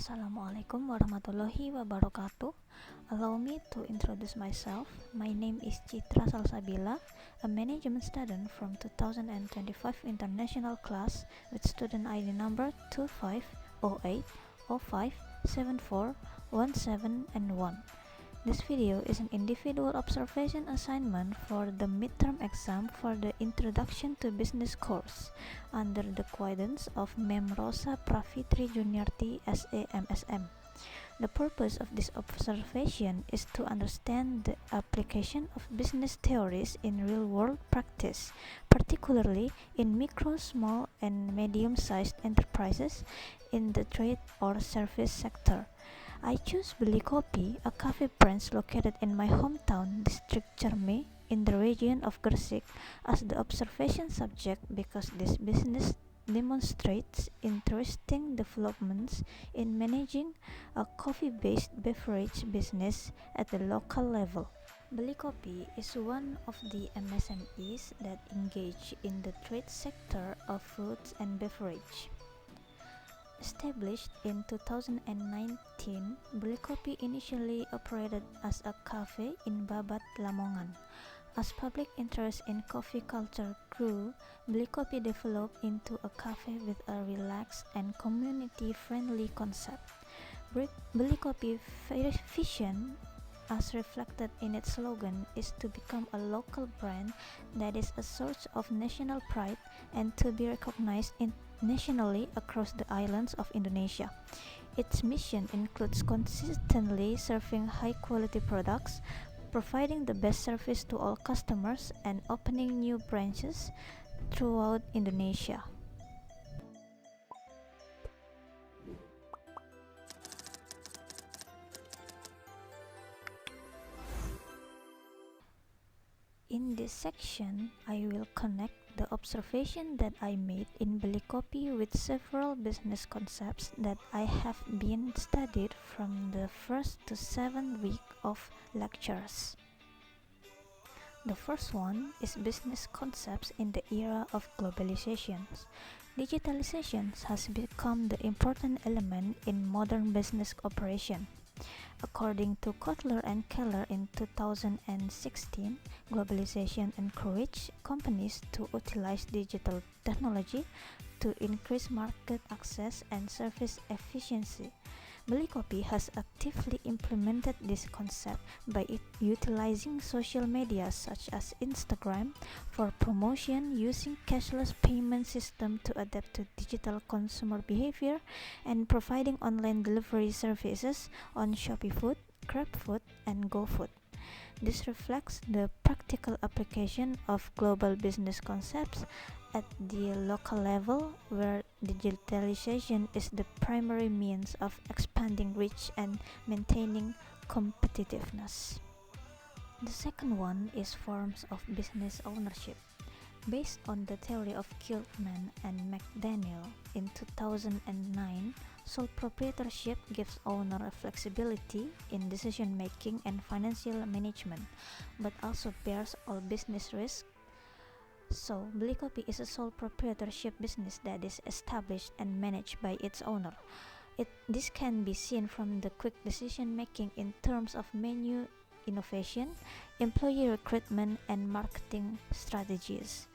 Assalamualaikum warahmatullahi wabarakatuh. Allow me to introduce myself. My name is Citra Salsabila, a management student from 2025 international class with student ID number 2508057417 and 1. This video is an individual observation assignment for the midterm exam for the Introduction to Business course under the guidance of Mem Rosa Pravitri Juniarti SA MSM. The purpose of this observation is to understand the application of business theories in real-world practice, particularly in micro, small, and medium-sized enterprises in the trade or service sector. I choose Beli Kopi, a cafe branch located in my hometown district Cerme in the region of Gresik, as the observation subject because this business demonstrates interesting developments in managing a coffee-based beverage business at the local level. Beli Kopi is one of the MSMEs that engage in the trade sector of foods and beverage. Established in 2019, Beli Kopi initially operated as a cafe in Babat, Lamongan. As public interest in coffee culture grew, Beli Kopi developed into a cafe with a relaxed and community-friendly concept. Beli Kopi vision, as reflected in its slogan, is to become a local brand that is a source of national pride and to be recognized nationally across the islands of Indonesia. Its mission includes consistently serving high-quality products, providing the best service to all customers, and opening new branches throughout Indonesia. In this section, I will connect the observation that I made in Beli Kopi with several business concepts that I have been studied from the first to 7th week of lectures. The first one is business concepts in the era of globalization. Digitalization has become the important element in modern business operation. According to Kotler and Keller in 2016, globalization encouraged companies to utilize digital technology to increase market access and service efficiency. Beli Kopi has actively implemented this concept by utilizing social media such as Instagram for promotion, using cashless payment system to adapt to digital consumer behavior, and providing online delivery services on Shopee Food, GrabFood, and GoFood. This reflects the practical application of global business concepts at the local level, where digitalization is the primary means of expanding reach and maintaining competitiveness. The second one is forms of business ownership. Based on the theory of Gilman and McDaniel in 2009, sole proprietorship gives owner flexibility in decision-making and financial management, but also bears all business risks. So, Beli Kopi is a sole proprietorship business that is established and managed by its owner. This can be seen from the quick decision-making in terms of menu innovation, employee recruitment, and marketing strategies.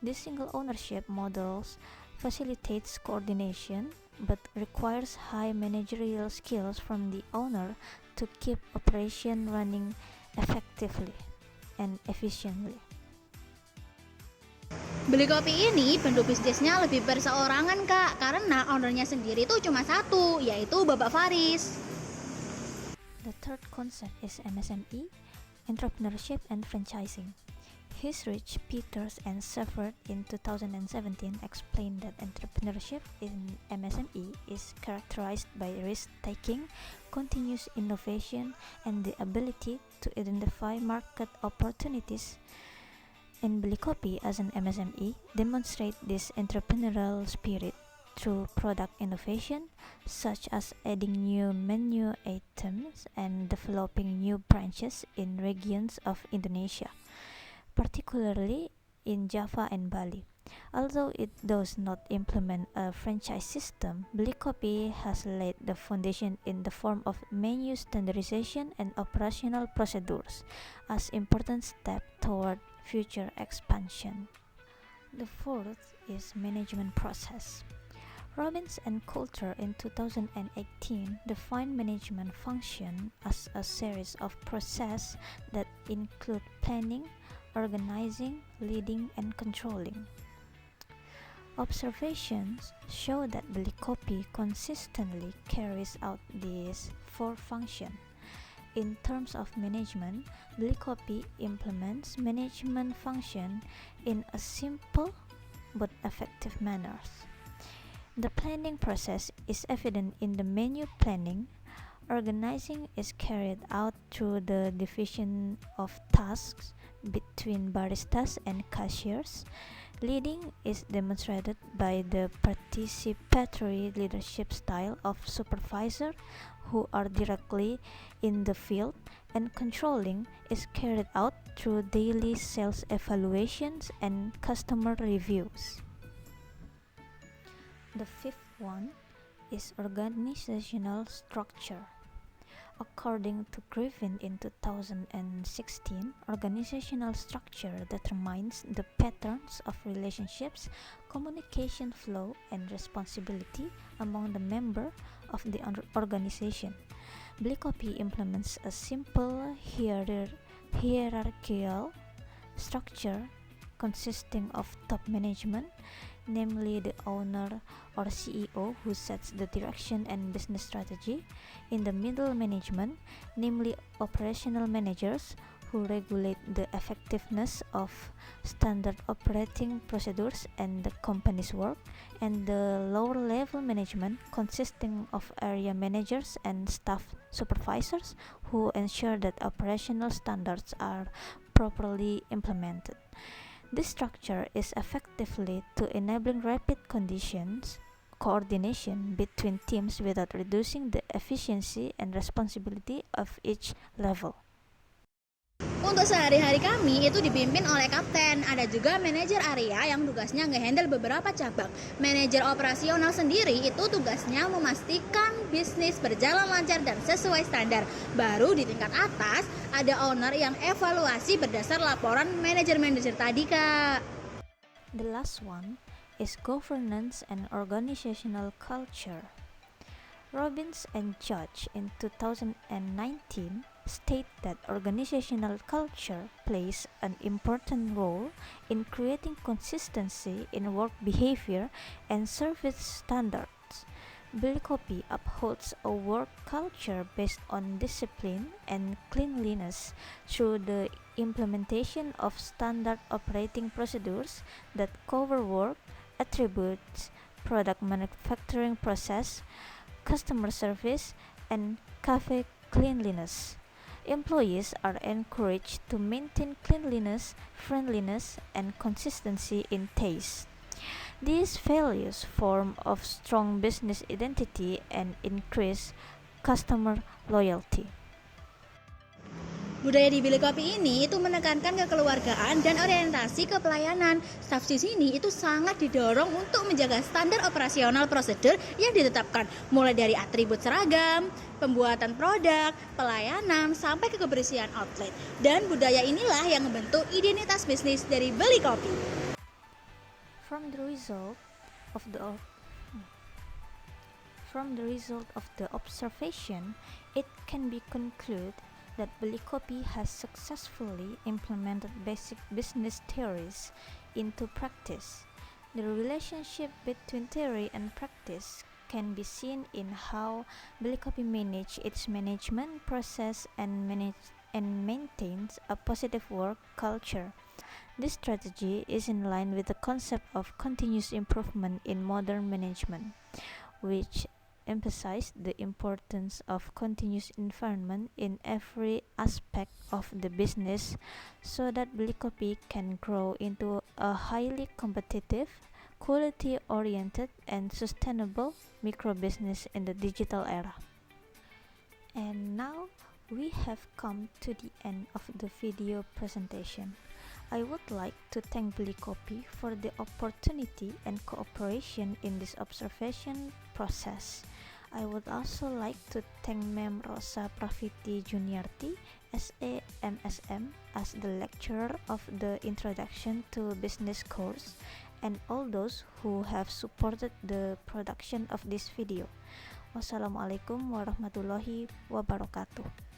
This single ownership models facilitates coordination, but requires high managerial skills from the owner to keep operation running effectively and efficiently. Beli Kopi ini bentuk bisnisnya lebih perseorangan kak, karena ownernya sendiri tuh cuma satu, yaitu Bapak Faris. The third concept is MSME, entrepreneurship and franchising. Hisrich, Peters, and Seifert in 2017 explained that entrepreneurship in MSME is characterized by risk-taking, continuous innovation, and the ability to identify market opportunities. And Beli Kopi as an MSME demonstrate this entrepreneurial spirit through product innovation, such as adding new menu items and developing new branches in regions of Indonesia, particularly in Java and Bali. Although it does not implement a franchise system, Beli has laid the foundation in the form of menu standardization and operational procedures as important step toward future expansion. The fourth is management process. Robbins and Coulter in 2018 defined management function as a series of processes that include planning, organizing, leading, and controlling. Observations show that Beli consistently carries out these four functions. In terms of management, Beli implements management function in a simple but effective manner. The planning process is evident in the menu planning. Organizing is carried out through the division of tasks between baristas and cashiers. Leading is demonstrated by the participatory leadership style of supervisors who are directly in the field, and controlling is carried out through daily sales evaluations and customer reviews. The fifth one is organizational structure. According to Griffin in 2016, organizational structure determines the patterns of relationships, communication flow, and responsibility among the members of the organization. Beli implements a simple hierarchical structure consisting of top management, namely the owner or CEO who sets the direction and business strategy, in the middle management, namely operational managers who regulate the effectiveness of standard operating procedures and the company's work, and the lower level management consisting of area managers and staff supervisors who ensure that operational standards are properly implemented. This structure is effectively to enabling rapid coordination between teams without reducing the efficiency and responsibility of each level. Untuk sehari-hari kami itu dipimpin oleh kapten. Ada juga manajer area yang tugasnya nge-handle beberapa cabang. Manajer operasional sendiri itu tugasnya memastikan bisnis berjalan lancar dan sesuai standar. Baru di tingkat atas ada owner yang evaluasi berdasar laporan manajer-manajer tadi, Kak. The last one is governance and organizational culture. Robbins and Judge in 2019 state that organizational culture plays an important role in creating consistency in work behavior and service standards. Beli upholds a work culture based on discipline and cleanliness through the implementation of standard operating procedures that cover work, attributes, product manufacturing process, customer service, and cafe cleanliness. Employees are encouraged to maintain cleanliness, friendliness, and consistency in taste. These values form a strong business identity and increase customer loyalty. Budaya di Beli ini itu menekankan kekeluargaan dan orientasi ke pelayanan. Staf di sini itu sangat didorong untuk menjaga standar operasional prosedur yang ditetapkan, mulai dari atribut seragam, pembuatan produk, pelayanan, sampai ke kebersihan outlet. Dan budaya inilah yang membentuk identitas bisnis dari Beli Kopi. From the result of the observation, it can be concluded that Beli has successfully implemented basic business theories into practice. The relationship between theory and practice can be seen in how Beli manages its management process and maintains a positive work culture. This strategy is in line with the concept of continuous improvement in modern management, which emphasize the importance of continuous improvement in every aspect of the business so that Beli can grow into a highly competitive, quality-oriented, and sustainable micro-business in the digital era. And now we have come to the end of the video presentation. I would like to thank Beli Kopi for the opportunity and cooperation in this observation process. I would also like to thank Mem Rosa Praviti Juniarti, SA MSM, as the lecturer of the Introduction to Business course, and all those who have supported the production of this video. Wassalamualaikum warahmatullahi wabarakatuh.